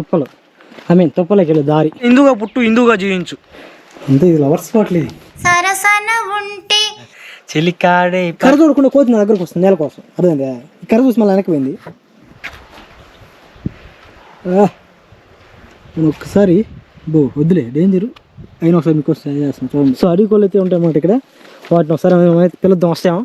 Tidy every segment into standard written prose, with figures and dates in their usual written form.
తుప్పలు తుప్పలకి వెళ్ళి దారి. హిందూగా పుట్టు హిందూగా జీవించు. అంతే, ఇది లవర్స్ స్పాట్ లేదు. చెలికాడే కర్ర చూడకుండా కోతి నా దగ్గరకు వస్తుంది నేల కోసం. అర్థమైందా? ఈ కర్ర చూసి మళ్ళీ వెనక్కి పోయింది. నేను ఒక్కసారి వద్దులే డేంజరు అయినా ఒకసారి మీకు వస్తాయి చేస్తాను చూడండి. సో అడవి కోళ్ళు అయితే ఉంటాయి అన్నమాట ఇక్కడ. వాటిని ఒకసారి పిలుద్దాం, వస్తాము.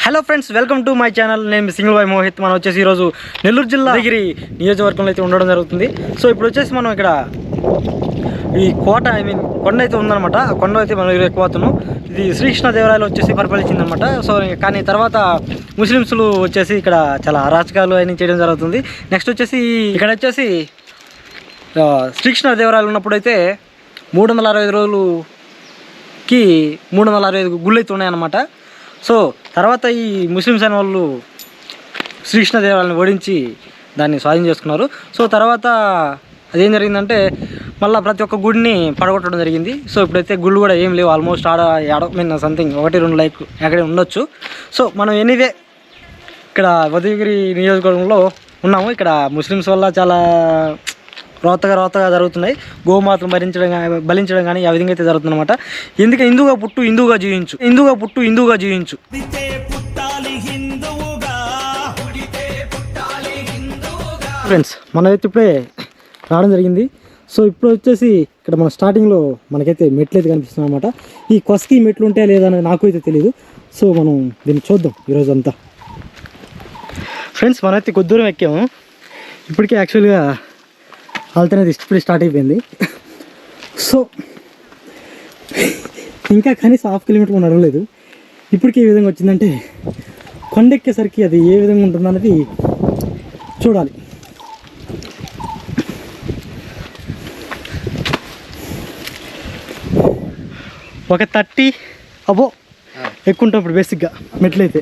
Hello friends, welcome to my channel. నేను సింగిల్ బాయ్ మోహిత్. మనం వచ్చేసి ఈరోజు నెల్లూరు జిల్లా దగ్గర నియోజకవర్గంలో అయితే ఉండడం జరుగుతుంది. సో ఇప్పుడు వచ్చేసి మనం ఇక్కడ ఈ కోట కొండ అయితే ఉందన్నమాట. ఆ కొండ అయితే మనం ఎక్కువతున్నాం. ఇది శ్రీకృష్ణదేవరాయలు వచ్చేసి పరిపాలించిందనమాట. సో కానీ తర్వాత ముస్లిమ్స్లు వచ్చేసి ఇక్కడ చాలా అరాచకాలు అయినా చేయడం జరుగుతుంది. నెక్స్ట్ వచ్చేసి ఇక్కడ వచ్చేసి శ్రీకృష్ణదేవరాయలు ఉన్నప్పుడు అయితే 365 రోజులకి 365 గుళ్ళు అయితే ఉన్నాయన్నమాట. సో తర్వాత ఈ ముస్లిమ్స్ అనే వాళ్ళు శ్రీకృష్ణదేవరాయలను ఓడించి దాన్ని స్వాధీనం చేసుకున్నారు. సో తర్వాత అదేం జరిగిందంటే మళ్ళీ ప్రతి ఒక్క గుడిని పడగొట్టడం జరిగింది. సో ఇప్పుడైతే గుళ్ళు కూడా ఏం లేవు. ఆల్మోస్ట్ సంథింగ్ 1-2 లైక్ ఎక్కడే ఉండొచ్చు. సో మనం ఎనీవే ఇక్కడ ఉదయగిరి నియోజకవర్గంలో ఉన్నాము. ఇక్కడ ముస్లిమ్స్ వల్ల చాలా రోతగా జరుగుతున్నాయి. గోమాతలు బలించడం కానీ ఆ విధంగా అయితే జరుగుతుందన్నమాట. ఎందుకంటే హిందూగా పుట్టు హిందూగా జీవించు. ఫ్రెండ్స్, మనమైతే ఇప్పుడే రావడం జరిగింది. సో ఇప్పుడు వచ్చేసి ఇక్కడ మన స్టార్టింగ్లో మనకైతే మెట్లు అయితే కనిపిస్తుంది అనమాట. ఈ కొసకి మెట్లు ఉంటాయా లేదా అనేది నాకు అయితే తెలియదు. సో మనం దీన్ని చూద్దాం ఈరోజు అంతా. ఫ్రెండ్స్, మనమైతే కొద్ది దూరం ఎక్కాము. ఇప్పటికే యాక్చువల్గా వెళ్తేనేది ఇప్పుడే స్టార్ట్ అయిపోయింది. సో ఇంకా కనీసం 1/2 కిలోమీటర్ కూడా నడవలేదు. ఇప్పటికీ ఏ విధంగా వచ్చిందంటే కొండెక్కేసరికి అది ఏ విధంగా ఉంటుందన్నది చూడాలి. ఒక 30 ఎక్కుంటాం ఇప్పుడు బేసిక్గా మెట్లయితే.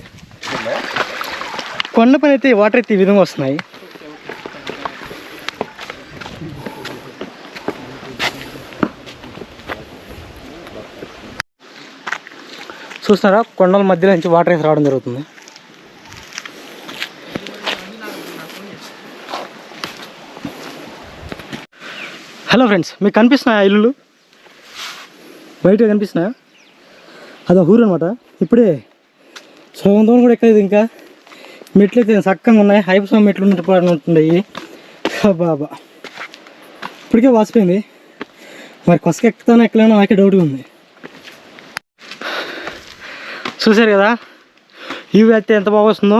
కొండ పైన అయితే వాటర్ అయితే ఈ విధంగా వస్తున్నాయి. చూస్తారా, కొండల మధ్యలో నుంచి వాటర్ అయితే రావడం జరుగుతుంది. హలో ఫ్రెండ్స్, మీకు కనిపిస్తున్నాయా ఇల్లులు? బయట కనిపిస్తున్నాయా? అది ఊరు అనమాట. ఇప్పుడే సగం దూరం కూడా ఎక్కలేదు. ఇంకా మెట్లు అయితే చక్కగా ఉన్నాయి. హైపసం మెట్లు ఉంటున్నాయి. బాబా ఇప్పటికే వాసిపోయింది. మరి కొసకి ఎక్కుతానో ఎక్కలేనో నాకే డౌట్గా ఉంది. చూసారు కదా వ్యూ అయితే ఎంత బాగా వస్తుందో.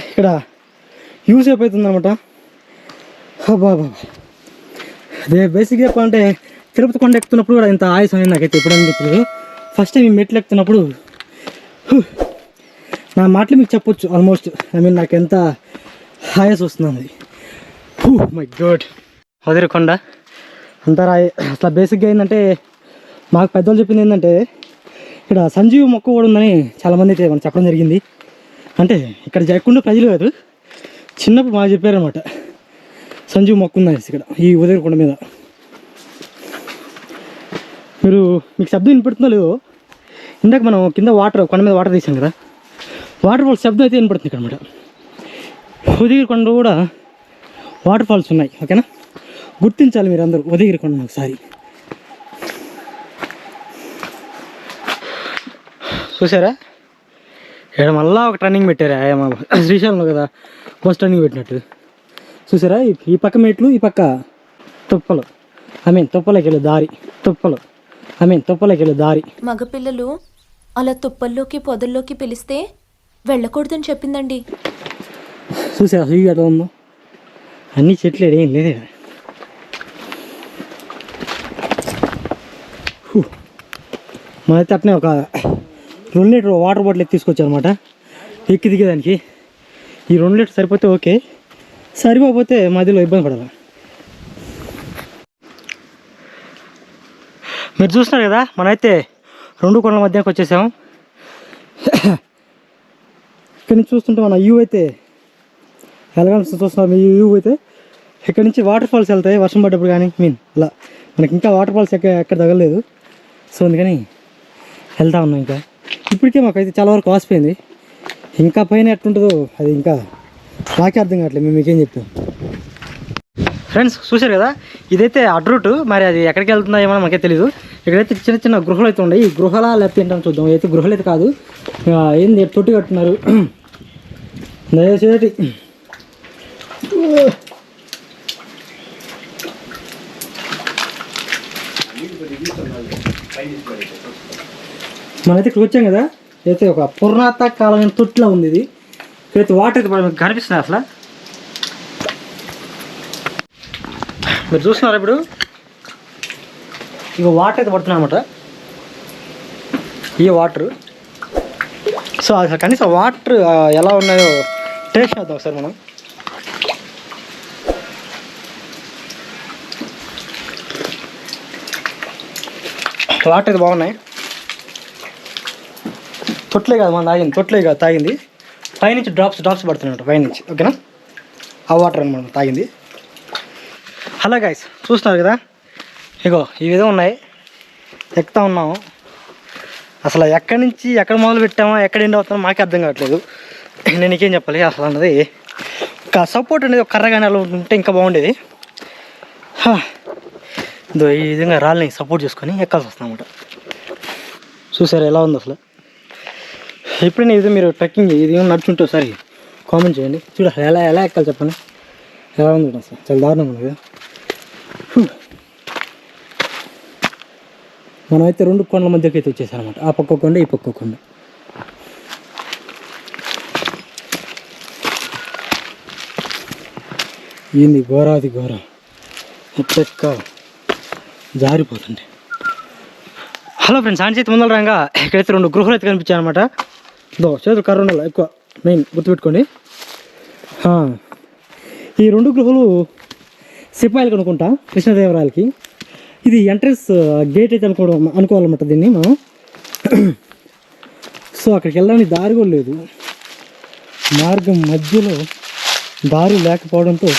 ఇక్కడ యూ షేప్ అవుతుంది అనమాట. బాబా అదే బేసిక్గా చెప్పాలంటే తిరుపతి కొండ ఎక్కుతున్నప్పుడు కూడా ఇంత ఆయాసం అయింది నాకైతే ఎప్పుడు అనిపించలేదు. ఫస్ట్ టైం ఈ మెట్లు ఎక్కుతున్నప్పుడు నా మాటలు మీకు చెప్పొచ్చు. ఆల్మోస్ట్ నాకు ఎంత ఆయాసం వస్తుంది. మై గాడ్, వదిరికొండ అంతా రాయి. అసలు బేసిక్గా ఏంటంటే మాకు పెద్దవాళ్ళు చెప్పింది ఏంటంటే ఇక్కడ సంజీవి మొక్క కూడా ఉందని చాలామంది అయితే మనం చెప్పడం జరిగింది. అంటే ఇక్కడ జయకుండా ప్రజలు కాదు, చిన్నప్పుడు మాకు చెప్పారనమాట సంజీవి మొక్క ఉందని ఇక్కడ ఈ ఉదయకొండ మీద. మీకు శబ్దం వినపడుతుందో లేదో, ఇందాక మనం కింద కొండ మీద వాటర్ తీసాం కదా, వాటర్ ఫాల్స్ శబ్దం అయితే వినపడుతుంది ఇక్కడ అనమాట. ఉదయగిరి కొండ కూడా వాటర్ ఫాల్స్ ఉన్నాయి. ఓకేనా, గుర్తించాలి మీరు అందరూ ఉదయగిరి కొండ ఒకసారి. చూసారా, ఇక్కడ మళ్ళీ ఒక టర్నింగ్ పెట్టారా శ్రీశైలంలో కదా బస్ టర్నింగ్ పెట్టినట్టు. చూసారా, ఈ పక్క మెట్లు, ఈ పక్క తుప్పలు తుప్పలకి వెళ్ళే దారి. మగపిల్లలు అలా తుప్పల్లోకి పొదల్లోకి పిలిస్తే వెళ్ళకూడదని చెప్పిందండి. చూసారా వ్యూ ఎట్లా ఉందో, అన్ని చెట్లు ఏం లేదే. మనైతే అట్నే ఒక 2 లీటర్ వాటర్ బాటిల్ ఎత్తి తీసుకొచ్చారనమాట ఎక్కి దిగేదానికి. ఈ 2 లీటర్ సరిపోతే ఓకే, సరిపోతే మధ్యలో ఇబ్బంది పడాలి. మీరు చూస్తున్నారు కదా, మనమైతే 2 కొండల మధ్యకి వచ్చేసాము. ఇక్కడ నుంచి చూస్తుంటే మన వ్యూ అయితే ఎలాగ చూస్తున్నాం. ఈ వ్యూ అయితే ఇక్కడ నుంచి వాటర్ ఫాల్స్ వెళ్తాయి వర్షం పడ్డప్పుడు కానీ. అలా మనకి ఇంకా వాటర్ ఫాల్స్ ఎక్కడ తగలలేదు. సో అందుకని వెళ్తా ఉన్నాం. ఇంకా ఇప్పటికే మాకైతే చాలా వరకు వాసిపోయింది. ఇంకా పైన ఎట్టుంటుందో అది ఇంకా నాకే అర్థం కావట్లేదు, మేము మీకేం చెప్పాం. ఫ్రెండ్స్ చూశారు కదా, ఇదైతే అడ్ రూట్. మరి అది ఎక్కడికి వెళ్తుందో ఏమో మాకే తెలీదు. ఇక్కడైతే చిన్న చిన్న గృహలు అయితే ఉన్నాయి. ఈ గృహల లేకపోతే ఏంటని చూద్దాం. అయితే గృహలు అయితే కాదు, ఏంది తొట్టి కట్టున్నారు దయచేసి. మనైతే ఇక్కడ వచ్చాం కదా, అయితే ఒక పురాతన కాలమైన తొట్టిలో ఉంది ఇది. ఇక్కడైతే వాటర్ అయితే కనిపిస్తున్నాయి. అసలు మీరు చూస్తున్నారు ఇప్పుడు, ఇక వాటర్ అయితే పడుతున్నాయి అన్నమాట. ఈ వాటర్. సో అసలు కనీసం వాటర్ ఎలా ఉన్నాయో టేస్ట్ చేద్దాం ఒకసారి మనం. వాటర్ అయితే బాగున్నాయి. తొట్లే కాదు మనం తాగింది, తొట్లే కాదు తాగింది, పైనుంచి డ్రాప్స్ పడుతున్నాయి పైనుంచి. ఓకేనా, ఆ వాటర్ అని మనం తాగింది. హలో గైస్, చూస్తున్నారు కదా, ఇగో ఈ విధంగా ఉన్నాయి. ఎక్కుతా ఉన్నాము. అసలు ఎక్కడి నుంచి ఎక్కడ మొదలు పెట్టామో ఎక్కడ ఎండ్ అవుతామో మాకే అర్థం కావట్లేదు. నేను నీకేం చెప్పాలి అసలు అన్నది. ఒక సపోర్ట్ అనేది ఒక కర్రగానే అలా ఉంటే ఇంకా బాగుండేది. ఇదో ఈ విధంగా రాళ్ళని సపోర్ట్ చేసుకొని ఎక్కాల్సి వస్తుంది అన్నమాట. చూసారు ఎలా ఉంది అసలు. ఎప్పుడైనా ఇది మీరు ట్రెక్కింగ్ ఇది నడుచుంటే ఒకసారి కామెంట్ చేయండి. చూడాలి ఎలా ఎలా ఎక్కాలి చెప్పండి. ఎలా ఉంది అసలు, చాలా దారుణంగా ఉంది కదా. మనమైతే రెండు కొండల మధ్యకి అయితే వచ్చేసారనమాట. ఆ పక్క కొండ, ఈ పక్క కొండ. ఏంది ఘోరాది ఘోర, ఎక్క జారిపోతుంది. హలో ఫ్రెండ్స్, ఆయన చేతి ముందర రాగా ఇక్కడైతే రెండు గృహలు అయితే కనిపించాయి అనమాట. చేతులు కర్ర ఉండాలి ఎక్కువ, మెయిన్ గుర్తుపెట్టుకోండి. ఈ రెండు గృహలు సిపాయిలు కనుక్కుంటా, కృష్ణదేవరాయలకి. ఇది ఎంట్రన్స్ గేట్ అయితే అనుకోవాలన్నమాట దీన్ని మనం. సో అక్కడికి వెళ్ళడానికి దారి కూడా లేదు. మార్గం మధ్యలో దారి లేకపోవడంతో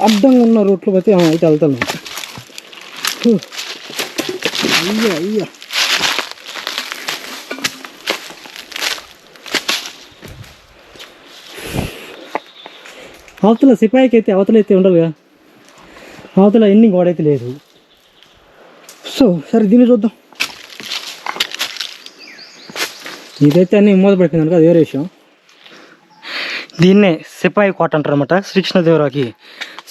అడ్డంగా ఉన్న రోడ్లు పోతే అయితే వెళ్తాను. అయ్యా అవతల సిపాయికి అయితే అవతలైతే ఉండదు కదా, అవతల ఎన్ని గోడైతే లేదు. సో సరే దీన్ని చూద్దాం. ఇదైతే అన్నీ మూతపడిపోయింది అనుకో, అది వేరే విషయం. దీన్నే సిపాయి కోట అంటారు అనమాట. శ్రీకృష్ణదేవరాయకి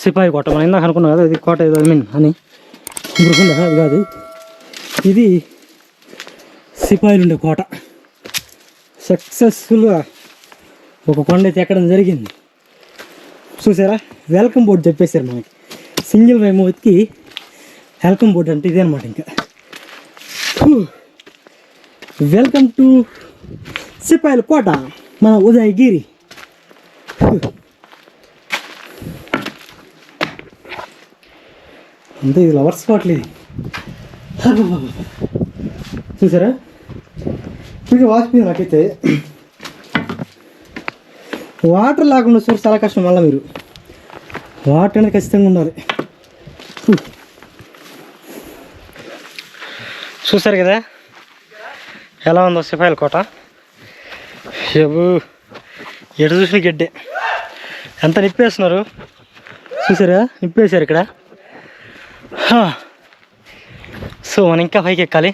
సిపాయి కోట. మనం ఇందాక అనుకున్నాం కదా, ఇది కోట ఏదో అని గృహం అది కాదు, ఇది సిపాయిలు ఉండే కోట. సక్సెస్ఫుల్గా ఒక కొండ అయితే ఎక్కడం జరిగింది. చూసారా, వెల్కమ్ బోర్డు చెప్పేశారు మనకి. సింగిల్ వైమోత్కి వెల్కమ్ బోర్డు అంటే ఇదే అనమాట. ఇంకా వెల్కమ్ టు సిపాయిల కోట, మన ఉదయగిరి. అంతే, ఇది లవర్ స్పాట్లు. ఇది చూసారా, ఇప్పుడు వాసిపోయింది. నాకైతే వాటర్ లేకుండా చూసి చాలా కష్టం. మళ్ళీ మీరు వాటర్ అనేది ఖచ్చితంగా ఉండాలి. చూసారు కదా ఎలా ఉందో సిపాయిల కోట. ఎటు చూసిన గడ్డే, ఎంత నిప్పేస్తున్నారు చూసారా, నిప్పేశారు ఇక్కడ. సో మనం ఇంకా పైకి ఎక్కాలి.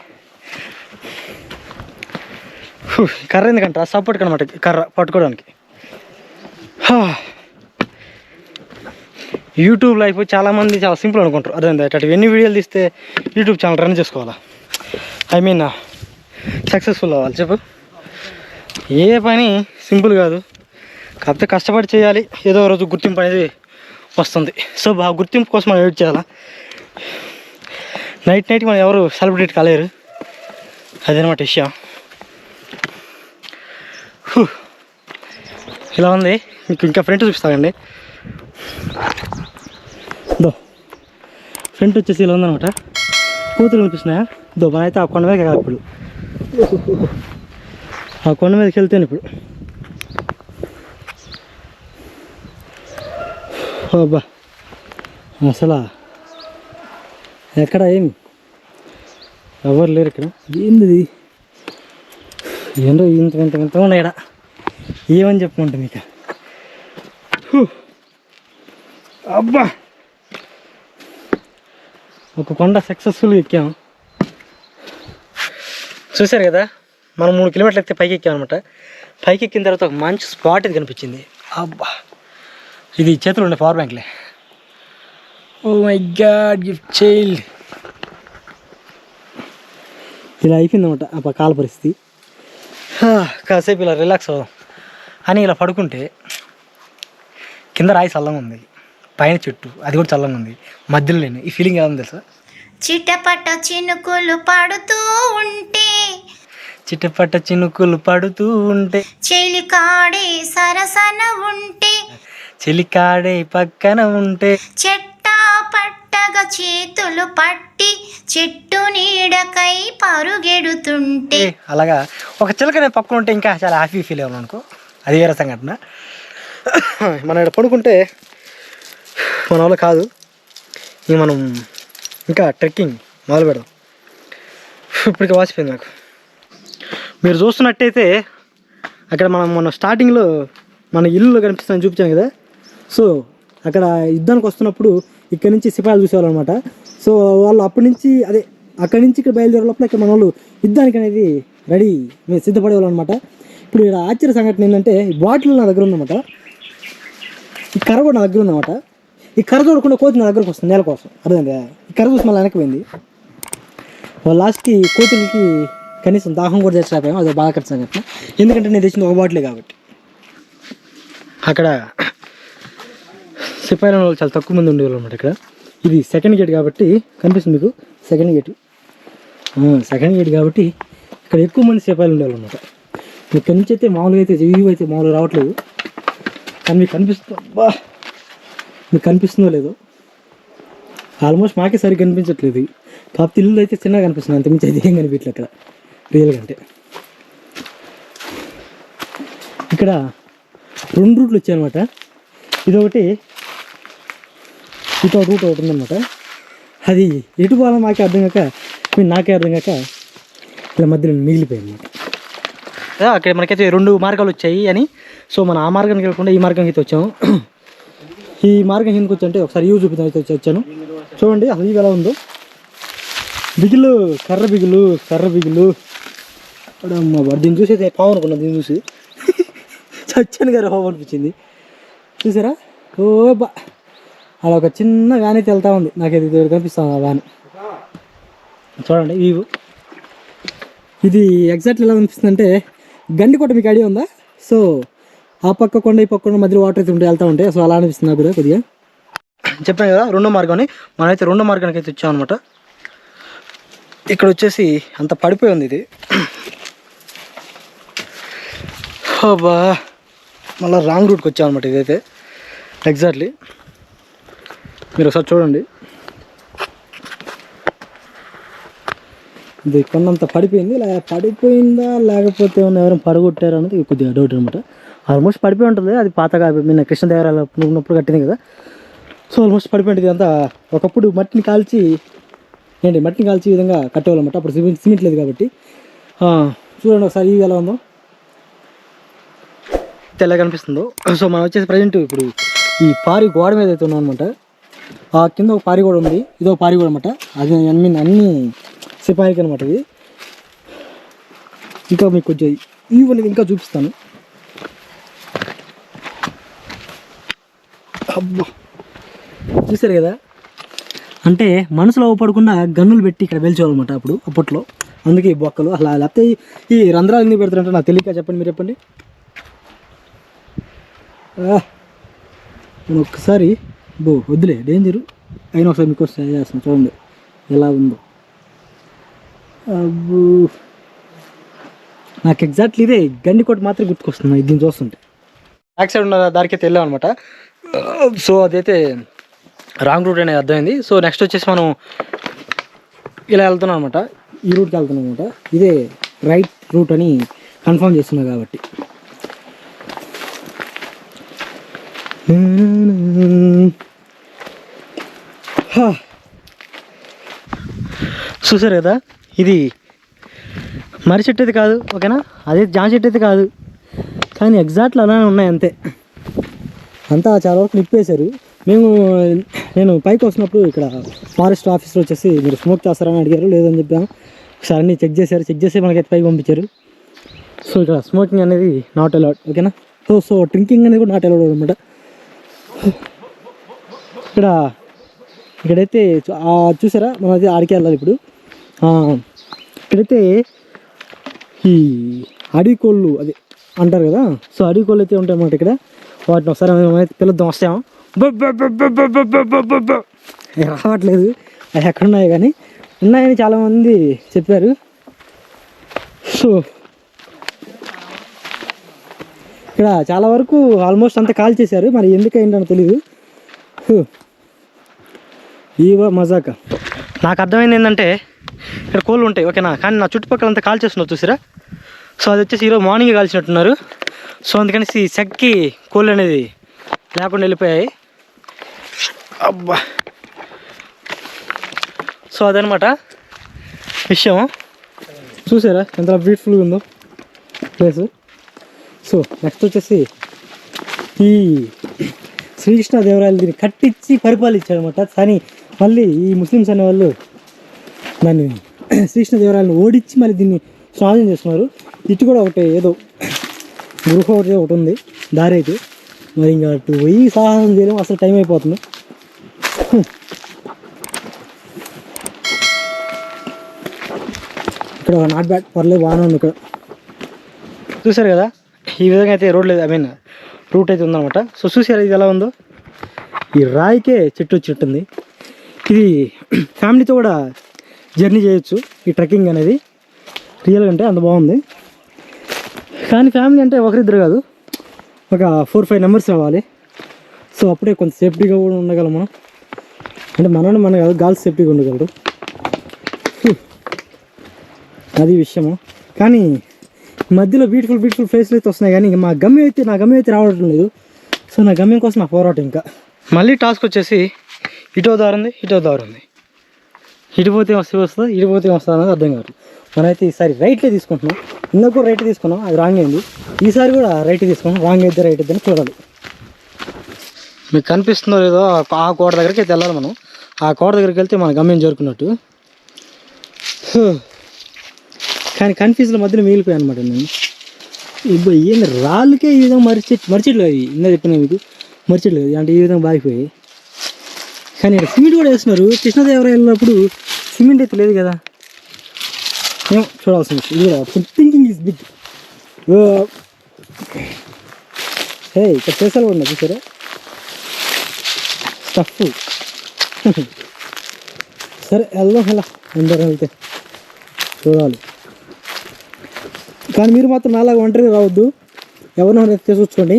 కర్ర ఎందుకంట సపోర్ట్ అనమాట, కర్ర పట్టుకోవడానికి. యూట్యూబ్ లైఫ్ చాలామంది చాలా సింపుల్ అనుకుంటారు. అదే అటు ఎన్ని వీడియోలు తీస్తే యూట్యూబ్ ఛానల్ రన్ చేసుకోవాలా, ఐ మీన్ సక్సెస్ఫుల్ అవ్వాలి. చెప్పు, ఏ పని సింపుల్ కాదు, కాకపోతే కష్టపడి చేయాలి. ఏదో రోజు గుర్తింపు అనేది వస్తుంది. సో ఆ గుర్తింపు కోసం మనం వెయిట్ చేయాలా. నైట్కి మనం ఎవరు సెలబ్రేట్ కాలేరు, అదనమాట విషయం. ఇలా ఉంది. మీకు ఇంకా ఫ్రంట్ చూపిస్తానండి. ఫ్రంట్ వచ్చేసి ఇలా ఉందనమాట. కూతురు కనిపిస్తున్నాయా? మన అయితే ఆ కొండ మీదకి వెళ్ళాలి ఇప్పుడు. ఆ కొండ మీదకి వెళ్తేనే ఇప్పుడు అబ్బా అసలు ఎక్కడ ఏమి ఎవరు లేరు ఇక్కడ. ఏంది ఏంటో ఇంత ఉన్నాయి ఇక్కడ. ఏమని చెప్పుకుంటాం ఇక. అబ్బా ఒక కొండ సక్సెస్ఫుల్గా ఎక్కాము. చూశారు కదా, మనం 3 కిలోమీటర్లు ఎక్కితే పైకి ఎక్కామన్నమాట. పైకి ఎక్కిన తర్వాత ఒక మంచి స్పాట్ ఇది కనిపించింది. అబ్బా ఇది చేతులు ఉండే పవర్ బ్యాంక్లే. Oh my god gift child. ఇలా అయిపోయిందన్నమాట ఆ కాల పరిస్థితి. కాసేపు ఇలా రిలాక్స్ అవుదాం అని ఇలా పడుకుంటే కింద రాయి చల్లంగా ఉంది, పైన చెట్టు అది కూడా చల్లంగా ఉంది, మధ్యలో లేని ఈ ఫీలింగ్ ఎలా ఉంది తెలుసా? చిటపట చినుకులు పడుతూ ఉంటే, చిటపట చినుకులు పడుతూ ఉంటే, చెలికాడే సరసన ఉంటే, చెలికాడే పక్కన ఉంటే, చెట్టా పట్టగా చేతులు పట్టి చెట్టు నీడకై పరుగెడుతుంటే. అలాగా ఒక చిలక నేను పక్కన ఉంటే ఇంకా చాలా హ్యాపీ ఫీల్ అవ్వాలి అనుకో. అది వేరే సంఘటన. మనం ఇక్కడ పడుకుంటే మన వల్ల కాదు. ఇక మనం ఇంకా ట్రెక్కింగ్ మొదలు పెడదాం. ఇప్పటికి వాసిపోయింది నాకు. మీరు చూస్తున్నట్టయితే అక్కడ మనం మొన్న స్టార్టింగ్లో మన ఇల్లు కనిపిస్తుందని చూపించాను కదా. సో అక్కడ యుద్ధానికి వస్తున్నప్పుడు ఇక్కడ నుంచి సిపాయిలు చూసేవాళ్ళు అనమాట. సో వాళ్ళు అప్పటి నుంచి అదే అక్కడి నుంచి ఇక్కడ బయలుదేరే లోపల ఇక్కడ మన వాళ్ళు యుద్ధానికి అనేది రెడీ సిద్ధపడేవాళ్ళు అనమాట. ఇప్పుడు ఇక్కడ ఆశ్చర్య సంఘటన ఏంటంటే బాటిల్ నా దగ్గర ఉందన్నమాట. ఈ కర్ర కూడా నా దగ్గర ఉందన్నమాట. ఈ కర్ర చూడకుండా కోతి నా దగ్గరకు వస్తుంది నేల కోసం. అర్థమైందా? ఈ కర్ర చూసి మళ్ళీ వెనక్కిపోయింది. లాస్ట్కి కోతులకి కనీసం దాహం కూడా తెచ్చిపోయాము. అది బాగా ఖర్చు సంఘటన. ఎందుకంటే నేను తెచ్చింది ఒక బాటిలే కాబట్టి. అక్కడ సిపాయిల వాళ్ళు చాలా తక్కువ మంది ఉండేవాళ్ళు అనమాట. ఇక్కడ ఇది సెకండ్ గేట్ కాబట్టి కనిపిస్తుంది మీకు. సెకండ్ గేట్ కాబట్టి ఇక్కడ ఎక్కువ మంది సిపాయిలు ఉండేవాళ్ళు అనమాట. ఇక్కడ నుంచి అయితే మామూలుగా అయితే ఇవి అయితే మామూలుగా రావట్లేదు. కానీ మీకు కనిపిస్తుందో లేదో, ఆల్మోస్ట్ మాకే సరిగ్గా కనిపించట్లేదు. కాకపోతే ఇల్లు అయితే చిన్నగా కనిపిస్తుంది, అంతకుమించి అయితే ఏం కనిపించలేదు అక్కడ రియల్గా. అంటే ఇక్కడ 2 రూట్లు వచ్చాయన్నమాట. ఇదొకటి ఇటు రూట్ ఒకటి ఉందన్నమాట. అది ఎటు పోవాలో నాకే అర్థం కాక ఇలా మధ్యలో మిగిలిపోయింది అనమాట. అక్కడ మనకైతే 2 మార్గాలు వచ్చాయి అని. సో మనం ఆ మార్గానికి వెళ్ళకుండా ఈ మార్గానికి అయితే వచ్చాము. ఈ మార్గం ఎందుకు వచ్చాయంటే ఒకసారి ఇవి చూపిద్దాం అయితే వచ్చాను. చూడండి అసలు ఇవి ఎలా ఉందో. కర్ర బిగులు అమ్మా. దీన్ని చూసి అయితే పావు అనుకున్నాను. దీన్ని చూసి చచ్చాను గారు పావు అనిపించింది. చూసారా? ఓ బా అలా ఒక చిన్న వ్యాన్ అయితే వెళ్తూ ఉంది. నాకు ఇది కనిపిస్తుంది ఆ వ్యాన్. చూడండి ఇవి. ఇది ఎగ్జాక్ట్లీ ఎలా అనిపిస్తుంది అంటే గండికోట. మీకు ఐడియా ఉందా? సో ఆ పక్క కొండ ఈ పక్క కొండ మధ్యలో వాటర్ అయితే వెళ్తూ ఉంటాయి. సో అలా అనిపిస్తుంది నాకు కూడా కొద్దిగా. చెప్పాను కదా 2వ మార్గం. మనమైతే 2వ మార్గానికి అయితే వచ్చామన్నమాట. ఇక్కడ వచ్చేసి అంత పడిపోయి ఉంది ఇది. బా మళ్ళీ రాంగ్ రూట్కి వచ్చామన్నమాట. ఇదైతే ఎగ్జాక్ట్లీ మీరు ఒకసారి చూడండి. ఇది కొండంత పడిపోయింది. పడిపోయిందా లేకపోతే ఎవరైనా పడగొట్టారు అనేది కొద్దిగా డౌట్ అనమాట. ఆల్మోస్ట్ పడిపోయి ఉంటుంది. అది పాతగా నిన్న కృష్ణదేవరాయలు ఉన్నప్పుడు కట్టింది కదా. సో ఆల్మోస్ట్ పడిపోయి ఉంటుంది అంతా. ఒకప్పుడు మట్టిని కాల్చి ఈ విధంగా కట్టేవాళ్ళు అనమాట. అప్పుడు సిమెంట్ లేదు కాబట్టి. చూడండి ఒకసారి ఇవి ఎలా ఉందో, తెల్ల కనిపిస్తుందో. సో మనం వచ్చేసి ప్రజెంట్ ఇప్పుడు ఈ పారి గోడ మీద అయితే ఉన్నాం అనమాట. ఆ కింద ఒక పారి గోడ ఉంది, ఇదో పారి గోడ అనమాట. అది అన్ని సిపాయికి అనమాట. ఇది ఇంకా మీకు కొంచెం ఇవి అనేది ఇంకా చూపిస్తాను. అబ్బా చూసారు కదా, అంటే మనసులో పడకుండా గన్నులు పెట్టి ఇక్కడ పేల్చేవాళ్ళమాట అప్పట్లో. అందుకే ఈ బొక్కలు అలా. లేకపోతే ఈ రంధ్రాలు ఎందుకు పెడతారంటే నాకు తెలియక చెప్పండి, మీరు చెప్పండి. నేను ఒక్కసారి వద్దులే డేంజరు అయినా ఒకసారి మీకు ట్రై చేస్తాను. చూడండి ఎలా ఉందో. అబ్బో నాకు ఎగ్జాక్ట్లీ ఇదే గండికోట మాత్రం గుర్తుకొస్తుంది దీన్ని చూస్తుంటే. బ్యాక్ సైడ్ ఉన్న దానికి అయితే వెళ్ళాం అనమాట. సో అదైతే రాంగ్ రూట్ అనేది అర్థమైంది. సో నెక్స్ట్ వచ్చేసి మనం ఇలా వెళ్తున్నాం అనమాట. ఈ రూట్కి వెళ్తున్నాం అనమాట. ఇదే రైట్ రూట్ అని కన్ఫర్మ్ చేస్తున్నా కాబట్టి. చూసారు కదా, ఇది మర్రి చెట్టు అయితే కాదు, ఓకేనా. అదే జామ చెట్టు అయితే కాదు. కానీ ఎగ్జాక్ట్లు అలానే ఉన్నాయి అంతే. అంతా చాలా వరకు నిప్పేశారు. నేను పైకి వస్తున్నప్పుడు ఇక్కడ ఫారెస్ట్ ఆఫీసర్ వచ్చేసి మీరు స్మోక్ చేస్తారని అడిగారు. లేదని చెప్పాను. ఒకసారి అన్నీ చెక్ చేసి మనకైతే పైకి పంపించారు. సో ఇక్కడ స్మోకింగ్ అనేది నాట్ అలౌడ్, ఓకేనా. సో డ్రింకింగ్ అనేది కూడా నాట్ అలౌడ్ అనమాట. ఇక్కడైతే చూసారా, మనం అయితే ఆడికి వెళ్ళాలి ఇప్పుడు. ఇక్కడైతే ఈ అడవి కోళ్ళు అది అంటారు కదా, సో అడవి కోళ్ళు అయితే ఉంటాయి అన్నమాట ఇక్కడ. వాటిని ఒకసారి అయితే పిలుద్దాం, వస్తాము. రావట్లేదు, అవి ఎక్కడున్నాయి కానీ ఉన్నాయని చాలామంది చెప్పారు. సో ఇక్కడ చాలా వరకు ఆల్మోస్ట్ అంతా కాల్ చేశారు, మరి ఎందుకైందని తెలియదు. ఈవో మజాక నాకు అర్థమైంది ఏంటంటే ఇక్కడ కోళ్ళు ఉంటాయి, ఓకేనా. కానీ నా చుట్టుపక్కల అంతా కాల్ చేస్తున్నారు చూసారా. సో అది వచ్చేసి ఈరోజు మార్నింగ్ కాల్చినట్టున్నారు. సో అందుకని సెక్కి కోళ్ళు అనేది లేకుండా వెళ్ళిపోయాయి. అబ్బా, సో అదనమాట విషయం. చూసారా ఎంత బ్యూటిఫుల్గా ఉందో ప్లేసు. సో నెక్స్ట్ వచ్చేసి ఈ శ్రీకృష్ణదేవరాయలు దీన్ని కట్టించి పరిపాలించాడు అనమాట. కానీ మళ్ళీ ఈ ముస్లిమ్స్ అనేవాళ్ళు దాన్ని శ్రీకృష్ణదేవరాయలను ఓడించి మళ్ళీ దీన్ని స్వాధీనం చేస్తున్నారు. ఇటు కూడా ఒకటి ఏదో గృహ ఒకటి ఉంది దారి అయితే. మరి ఇంకా అటు పోయి సాహసం చేయలేము, అసలు టైం అయిపోతుంది. ఇక్కడ నాట్ బ్యాడ్, పర్లేదు, బాగానే ఉంది ఇక్కడ. చూసారు కదా ఈ విధంగా అయితే రూట్ అయితే ఉందన్నమాట. సో చూసారా ఇది ఎలా ఉందో. ఈ రాయికే చెట్టు వచ్చినట్టుంది. ఇది ఫ్యామిలీతో కూడా జర్నీ చేయొచ్చు ఈ ట్రెక్కింగ్ అనేది. రియల్గా అంటే అంత బాగుంది. కానీ ఫ్యామిలీ అంటే ఒకరిద్దరు కాదు, ఒక 4-5 మెంబర్స్ రావాలి. సో అప్పుడే కొంచెం సేఫ్టీగా కూడా ఉండగలం మనం. అంటే మన కాదు, గర్ల్స్ సేఫ్టీగా ఉండగలరు, అది విషయము. కానీ మధ్యలో బ్యూటిఫుల్ ప్లేస్లు అయితే వస్తున్నాయి. కానీ నా గమ్యం అయితే రావడం లేదు. సో నా గమ్యం కోసం నా పోరాటం ఇంకా. మళ్ళీ టాస్క్ వచ్చేసి ఇటో దారి ఉంది, ఇటు పోతే వస్తుంది, ఇటు పోతే వస్తుంది అనేది అర్థం కాదు. మనమైతే ఈసారి రైట్లే తీసుకుంటున్నాం. ఇందాక కూడా రైట్ తీసుకున్నాం, అది రాంగ్ అయింది. ఈసారి కూడా రైట్ తీసుకున్నాం, రాంగ్ అయితే రైట్ అయితే చూడాలి. మీకు కనిపిస్తుందో లేదో ఆ కోట దగ్గరికి అయితే వెళ్ళాలి మనం. ఆ కోట దగ్గరికి వెళ్తే మన గమ్యం చేరుకున్నట్టు. కానీ కన్ఫ్యూజ్ల మధ్యలో మిగిలిపోయాను అనమాట నేను. ఇప్పుడు ఏంది రాళ్ళకే ఈ విధంగా మరిచెట్లు అవి ఇందా చెప్పినా మీకు, మరిచెట్లు అది అంటే ఈ విధంగా బాగిపోయాయి. కానీ ఇక్కడ సిమెంట్ కూడా వేస్తున్నారు. కృష్ణదేవరాయలు వెళ్ళినప్పుడు సిమెంట్ అయితే లేదు కదా, ఏమో చూడాల్సిన విషయం. ఇది కూడా థింకింగ్ ఈజ్ బిగ్. ఇక్కడ చేసాలు కూడా ఉన్నాయి చూసారా, స్టఫ్. సరే వెళ్దాం, అందరం వెళ్తే చూడాలి. కానీ మీరు మాత్రం నాలాగా ఒంటరిగా రావద్దు, ఎవరినో తీసుకొచ్చుకోండి.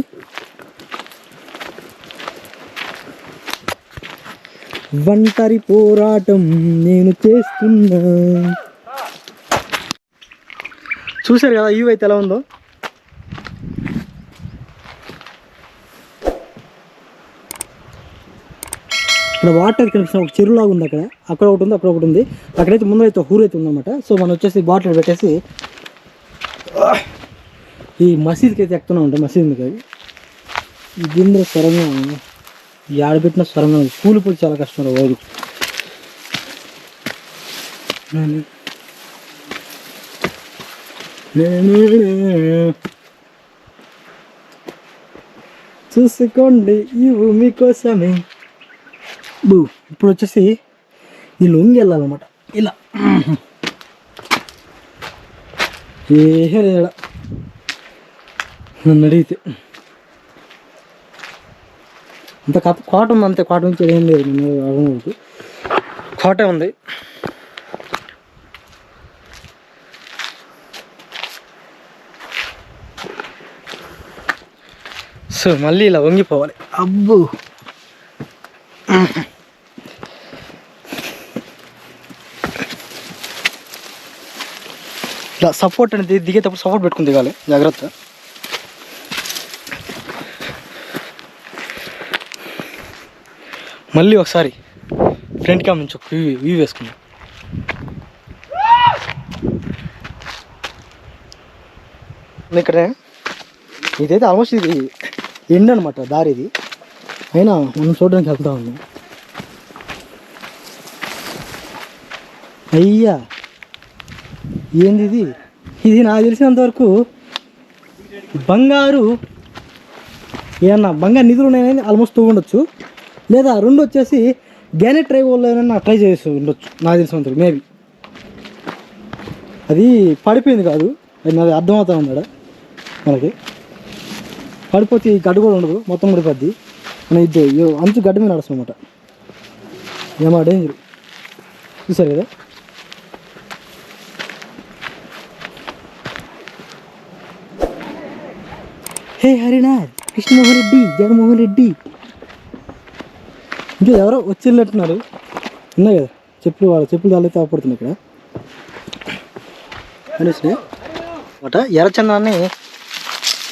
ఒంటరి పోరాటం నేను చేస్తున్నా. చూసారు కదా ఈ అయితే ఎలా ఉందో. ఇక్కడ వాటర్ కనిపిస్తున్న ఒక చెరువులాగా ఉంది. అక్కడ ఒకటి ఉంది, అక్కడ ఒకటి ఉంది. అక్కడైతే ముందు అయితే ఊరైతే ఉందన్నమాట. సో మనం వచ్చేసి బాటిల్ పెట్టేసి ఈ మసీద్కి అయితే ఎక్కుతూనే ఉంటాం. మసీద్ ఉంది కదా, దీంట్లో స్వరంగా ఆడబెట్టిన స్వరంగా కూలిపోయి చాలా కష్టం రోజు. చూసుకోండి ఈ భూమి కోసమే. ఇప్పుడు వచ్చేసి ఈ లొంగి వెళ్ళాలన్నమాట. ఇలా ఏ నన్ను అడిగితే అంత కోట ఉంది, అంతే. కోట నుంచి ఏం లేదు, నేను కోటే ఉంది. సో మళ్ళీ ఇలా వంగిపోవాలి. అబ్బో, ఇలా సపోర్ట్ అనేది దిగేటప్పుడు సపోర్ట్ పెట్టుకుని దిగాలి, జాగ్రత్త. మళ్ళీ ఒకసారి ఫ్రంట్ క్యామ్ నుంచి ఒక వ్యూ వేసుకున్నాం. ఇక్కడ ఇదైతే ఆల్మోస్ట్ ఇది ఎండ్ అనమాట దారి ఇది, అయినా మనం చూడడానికి వెళ్తా ఉన్నాం. అయ్యా ఏంది ఇది? ఇది నాకు తెలిసినంతవరకు బంగారు ఏమన్నా బంగారు నిధులు ఉన్నాయని ఆల్మోస్ట్ ఉండొచ్చు, లేదా రెండు వచ్చేసి గ్యానెట్ ట్రై వాళ్ళు ఏమైనా ట్రై చేసి ఉండొచ్చు నాకు తెలిసినంతవరకు. మేబీ అది పడిపోయింది కాదు, అది నాకు అర్థమవుతా ఉన్నాడు మనకి. పడిపోతే ఈ గడ్డ కూడా ఉండదు, మొత్తం పడిపోద్ది. మన ఇది అంచు గడ్డ మీద నడుస్తుంది అనమాట. ఏమా డేంజర్ చూసారు కదా. హే హరినాథ్, కృష్ణమోహన్ రెడ్డి, జగన్మోహన్ రెడ్డి, ఇంకా ఎవరో వచ్చి వెళ్ళినట్టున్నారు. ఉన్నాయి కదా చెప్పులు, వాళ్ళ చెప్పులు దాళ్ళైతే అవపడుతున్నాయి ఇక్కడ అనేసి అనమాట. ఎర్రచందనాన్ని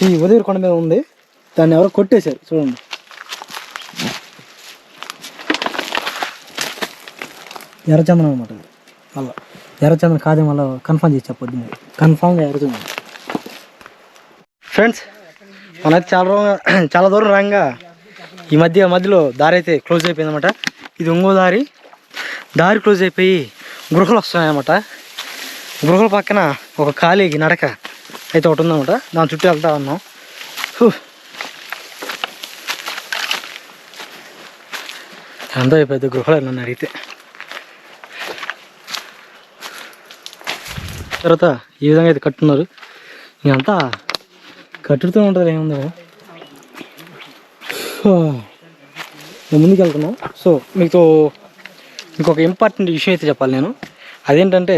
ఈ ఉదయగిరి కొండ మీద ఉంది, దాన్ని ఎవరో కొట్టేశారు చూడండి. ఎర్రచందనం అనమాట. మళ్ళీ ఎర్రచందనం కాదే, మళ్ళీ కన్ఫర్మ్ చేసి చెప్పొద్దు, మీరు కన్ఫామ్గా ఎర్రచందనం. ఫ్రెండ్స్ మనైతే చాలా దూరం రాగా ఈ మధ్యలో దారి అయితే క్లోజ్ అయిపోయింది అనమాట. ఇది ఇంకో దారి క్లోజ్ అయిపోయి గృహలు వస్తున్నాయి అన్నమాట. గృహల పక్కన ఒక ఖాళీ నడక అయితే ఒకటి ఉందన్నమాట, దాని చుట్టూ వెళ్తా ఉన్నాం. ఎంతో అయిపోయింది గృహలు నన్ను అడిగితే. తర్వాత ఈ విధంగా అయితే కట్టున్నారు, ఇదంతా కట్టుతూ ఉంటుంది ఏముంది. ముందుకు వెళ్తున్నాం. సో మీకు ఇంకొక ఇంపార్టెంట్ విషయం అయితే చెప్పాలి నేను. అదేంటంటే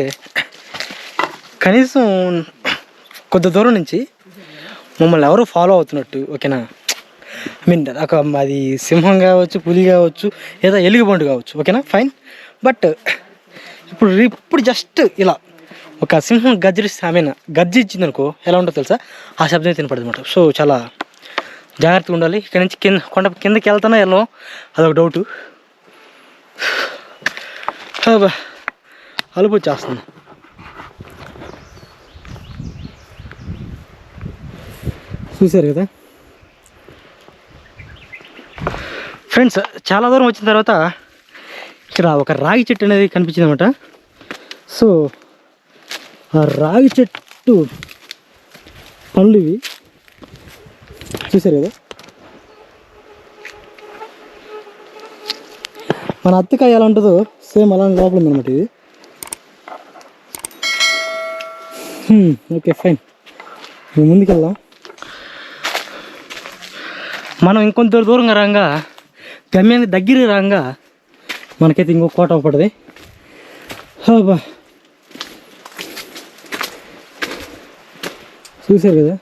కనీసం కొద్ది దూరం నుంచి మమ్మల్ని ఎవరు ఫాలో అవుతున్నట్టు, ఓకేనా, ఐ మీన్ అది సింహం కావచ్చు, పులి కావచ్చు, లేదా ఎలుగుబంటి కావచ్చు, ఓకేనా ఫైన్. బట్ ఇప్పుడు జస్ట్ ఇలా ఒక సింహం గర్జిస్తే, ఐ మీన్ గర్జి ఇచ్చింది అనుకో ఎలా ఉంటుందో తెలుసా, ఆ శబ్దం తినపడదు అనమాట. సో చాలా జాగ్రత్తగా ఉండాలి. ఇక్కడ నుంచి కొండ కిందకి వెళ్తానో వెళ్ళాం అదొక డౌటు. అలుపు వచ్చేస్తుంది. చూసారు కదా ఫ్రెండ్స్, చాలా దూరం వచ్చిన తర్వాత ఇక్కడ ఒక రాగి చెట్టు అనేది కనిపించింది అనమాట. సో ఆ రాగి చెట్టు పళ్ళు ఇవి చూసారు కదా. మన అత్తకాయ ఎలా ఉంటుందో సేమ్ అలా లోపల ఉందన్నమాట ఇది. ఓకే ఫైన్, మేము ముందుకెళ్దాం. మనం ఇంకొంత దూరంగా రాగా గమ్యానికి దగ్గర రాగా మనకైతే ఇంకో కోట పడుతుంది. బా చూసారు కదా.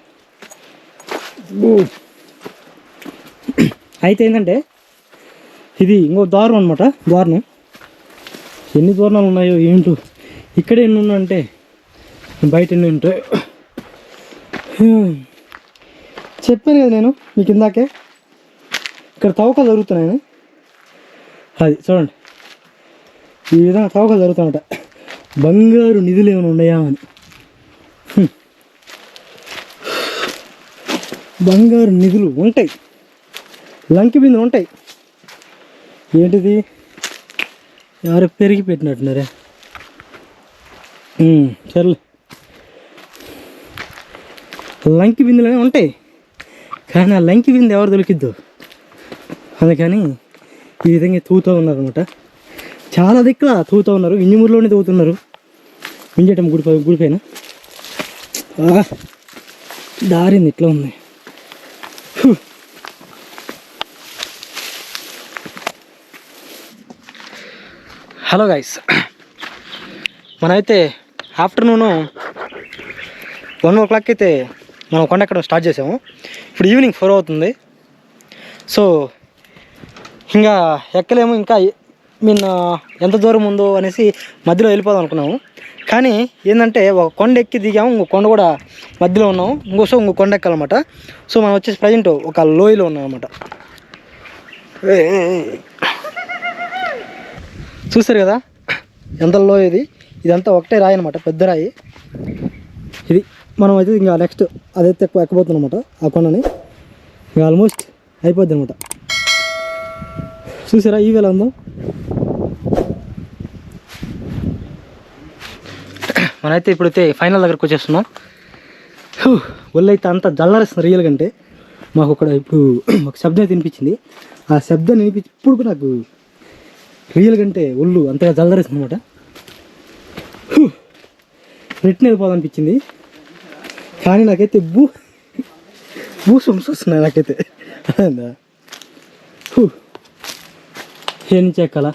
అయితే ఏంటంటే ఇది ఇంకో దారుణం అనమాట. దారుణం ఎన్ని దూరణాలు ఉన్నాయో ఏంటో, ఇక్కడే ఎన్ని ఉన్నాయంటే బయట ఎన్ని ఉంటాయి. చెప్పాను కదా నేను మీకు ఇందాకే, ఇక్కడ తవ్వకాలు జరుగుతున్నాయని. అది చూడండి, ఈ విధంగా తవ్వకాలు జరుగుతాయన్నమాట. బంగారు నిధులు ఏమైనా ఉన్నాయా అని. బంగారు నిధులు ఉంటాయి, లంకి బిందులు ఉంటాయి. ఏంటిది ఎవరు పెరిగి పెట్టినట్టున్నారే. సర్లే, లంకి బిందులు అనేవి ఉంటాయి, కానీ ఆ లంకి బిందు ఎవరు దొరికిద్దు. అందుకని ఈ విధంగా తవ్వుతూ ఉన్నారు అనమాట. చాలా దిక్కుల తవ్వుతూ ఉన్నారు. ఇంజమూరులోనే తవ్వుతున్నారు, ఇంజటం గుడిపైన. దారింది ఇట్లా ఉంది. హలో గైస్, మనమైతే ఆఫ్టర్నూను 1 o'clock అయితే మనం కొండ ఎక్కడం స్టార్ట్ చేసాము. ఇప్పుడు ఈవినింగ్ 4 అవుతుంది. సో ఇంకా ఎక్కలేము, ఇంకా మీన్ ఎంత దూరం ఉందో అనేసి మధ్యలో వెళ్ళిపోదాం అనుకున్నాము. కానీ ఏంటంటే ఒక కొండ ఎక్కి దిగాము, ఇంకో కొండ కూడా మధ్యలో ఉన్నాము. ఇంకో కొండ ఎక్కాలన్నమాట. సో మనం వచ్చేసి ప్రజెంట్ ఒక లోయలో ఉన్నాం అన్నమాట. చూసారు కదా ఎంత లోయ ఇది. ఇదంతా ఒకటే రాయి అనమాట, పెద్ద రాయి ఇది. మనం అయితే ఇంకా నెక్స్ట్ అదైతే ఎక్కబోతున్నాం అనమాట ఆ కొండని. ఇంకా ఆల్మోస్ట్ అయిపోద్ది అనమాట. చూసారా ఈ వేళ ఉందో. మనమైతే ఇప్పుడైతే ఫైనల్ దగ్గరకు వచ్చేస్తున్నాం. ఒళ్ళు అయితే అంత జల్లరిస్తుంది రియల్ కంటే. మాకు ఇక్కడ ఇప్పుడు ఒక శబ్దం అయితే వినిపించింది. ఆ శబ్దం వినిపించి ఇప్పుడు నాకు రియల్ కంటే ఒళ్ళు అంతగా జల్లరిస్తుంది అనమాట. రిటర్న్ వెళ్ళిపోవాలనిపించింది కానీ నాకైతే బూసమ్స్ వస్తున్నాయి నాకైతే. ఏ నుంచి ఎక్కాలా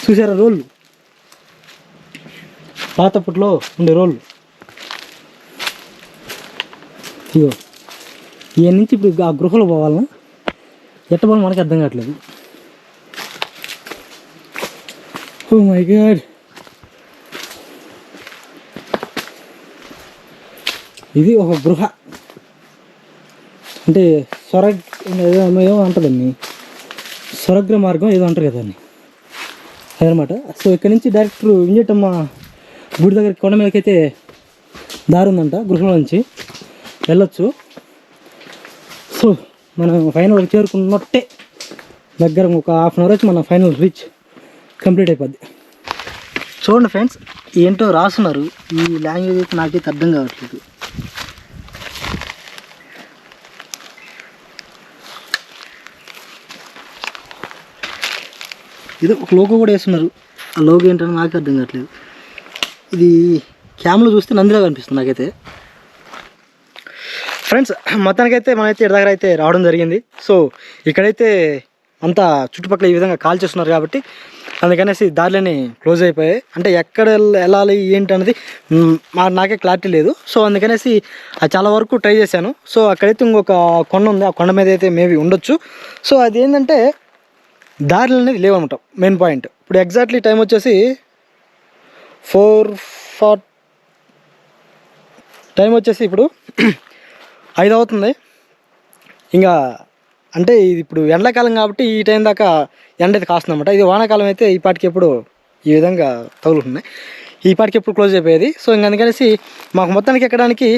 చూసారా రోళ్ళు, పాతప్పట్లో ఉండే రోళ్ళు. ఇగో ఈ నుంచి ఇప్పుడు ఆ గృహలో పోవాలన్నా ఎట్ట పోవాలి మనకి అర్థం కావట్లేదు. ఓ మై గాడ్, ఇది ఒక గృహ అంటే ఏదో అంటుందండి, స్వర్గ మార్గం ఏదో అంటారు కదా అని అదనమాట. సో ఇక్కడ నుంచి డైరెక్ట్ ఇంజటమ్మ గుడి దగ్గర కొండ మీదకైతే దారి ఉందంట, గృహంలో నుంచి వెళ్ళొచ్చు. సో మనం ఫైనల్ చేరుకున్నట్టే దగ్గర ఒక హాఫ్ అన్ అవర్ వచ్చి మన ఫైనల్ రీచ్ కంప్లీట్ అయిపోద్ది. చూడండి ఫ్రెండ్స్, ఏంటో రాస్తున్నారు, ఈ లాంగ్వేజ్ అయితే నాకైతే అర్థం కావట్లేదు. ఇది ఒక లోగో కూడా వేస్తున్నారు, ఆ లోగో ఏంటని నాకు అర్థం కావట్లేదు. ఇది క్యామ్లో చూస్తే నందిలా కనిపిస్తుంది నాకైతే. ఫ్రెండ్స్ మొత్తానికైతే మనమైతే ఇటు దగ్గర అయితే రావడం జరిగింది. సో ఇక్కడైతే అంతా చుట్టుపక్కల ఈ విధంగా కాల్ చేస్తున్నారు కాబట్టి అందుకనేసి దారిలోనే క్లోజ్ అయిపోయాయి. అంటే ఎక్కడ వెళ్ళాలి ఏంటి అనేది నాకే క్లారిటీ లేదు. సో అందుకనేసి అది చాలా వరకు ట్రై చేశాను. సో అక్కడైతే ఇంకొక కొండ ఉంది, ఆ కొండ మీద అయితే మేబీ ఉండొచ్చు. సో అది ఏంటంటే దారులు అనేది లేవన్నమాట మెయిన్ పాయింట్. ఇప్పుడు ఎగ్జాక్ట్లీ టైం వచ్చేసి 4:40 టైం వచ్చేసి ఇప్పుడు 5 అవుతుంది. ఇంకా అంటే ఇది ఇప్పుడు ఎండాకాలం కాబట్టి ఈ టైం దాకా ఎండ అయితే కాస్తుందన్నమాట. ఇది వానాకాలం అయితే ఈ పాటికి ఎప్పుడు ఈ విధంగా తగులుతున్నాయి, ఈ పాటికి ఎప్పుడు క్లోజ్ అయిపోయేది. సో ఇంక అందుకనేసి మాకు మొత్తానికి ఎక్కడానికి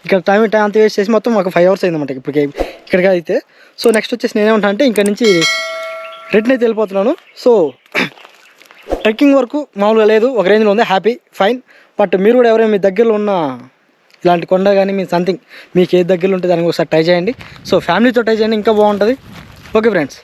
ఇక్కడ టైం అంత వేస్ట్ చేసి మొత్తం మాకు 5 hours అయిందన్నమాట ఇప్పటికి ఇక్కడికి అయితే. సో నెక్స్ట్ వచ్చేసి నేనేమంటా అంటే ఇక్కడ నుంచి రిటర్న్ అయితే వెళ్ళిపోతున్నాను. సో ట్రెక్కింగ్ వరకు మామూలుగా లేదు, ఒక రేంజ్లో ఉంది, హ్యాపీ ఫైన్. బట్ మీరు కూడా ఎవరైనా మీ దగ్గరలో ఉన్న ఇలాంటి కొండ కానీ మీ సంథింగ్ మీకు ఏది దగ్గరలో ఉంటే దానికి ఒకసారి ట్రై చేయండి. సో ఫ్యామిలీతో ట్రై చేయండి, ఇంకా బాగుంటుంది. Okay friends.